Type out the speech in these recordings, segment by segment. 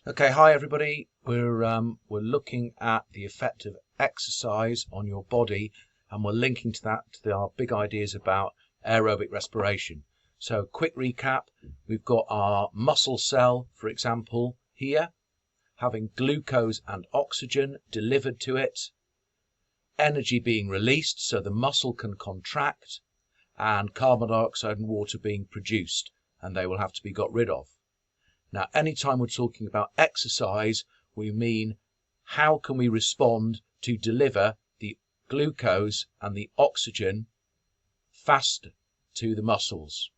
Okay, hi everybody. We're looking at the effect of exercise on your body, and we're linking to that to our big ideas about aerobic respiration. So, quick recap: we've got our muscle cell, for example, here, having glucose and oxygen delivered to it, energy being released so the muscle can contract, and carbon dioxide and water being produced, and they will have to be got rid of. Now, anytime we're talking about exercise, we mean how can we respond to deliver the glucose and the oxygen faster to the muscles.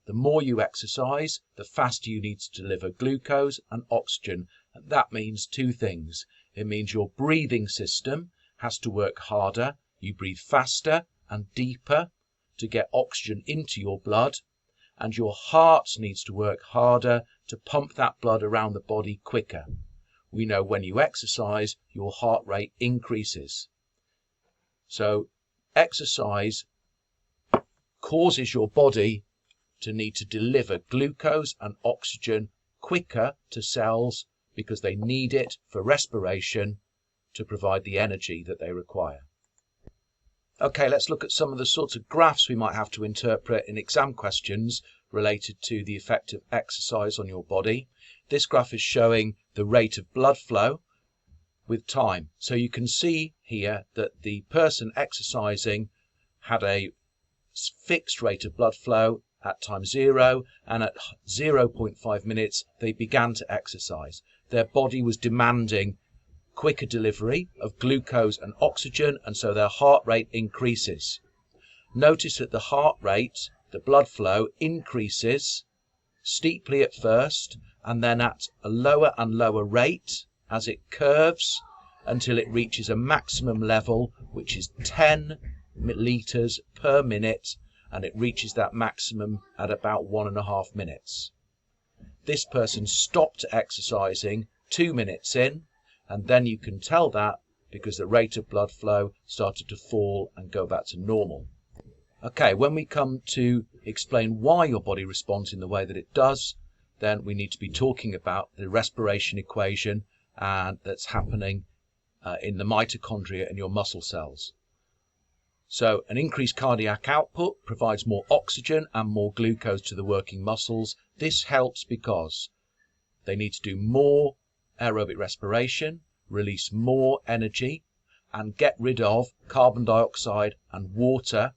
The more you exercise, the faster you need to deliver glucose and oxygen. And that means two things. It means your breathing system has to work harder. You breathe faster and deeper to get oxygen into your blood. And your heart needs to work harder to pump that blood around the body quicker. We know when you exercise, your heart rate increases. So exercise causes your body to need to deliver glucose and oxygen quicker to cells because they need it for respiration to provide the energy that they require. Okay, let's look at some of the sorts of graphs we might have to interpret in exam questions related to the effect of exercise on your body. This graph is showing the rate of blood flow with time. So you can see here that the person exercising had a fixed rate of blood flow at time 0, and at 0.5 minutes they began to exercise. Their body was demanding quicker delivery of glucose and oxygen, and so their heart rate increases. Notice that the heart rate, the blood flow, increases steeply at first and then at a lower and lower rate as it curves until it reaches a maximum level, which is 10 litres per minute, and it reaches that maximum at about 1.5 minutes. This person stopped exercising 2 minutes in, and then you can tell that because the rate of blood flow started to fall and go back to normal. Okay, when we come to explain why your body responds in the way that it does, then we need to be talking about the respiration equation and that's happening in the mitochondria in your muscle cells. So an increased cardiac output provides more oxygen and more glucose to the working muscles. This helps because they need to do more aerobic respiration, release more energy, and get rid of carbon dioxide and water,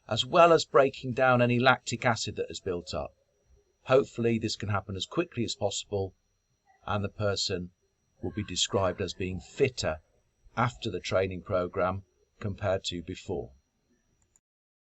as well as breaking down any lactic acid that has built up. Hopefully this can happen as quickly as possible, and the person will be described as being fitter after the training program compared to before.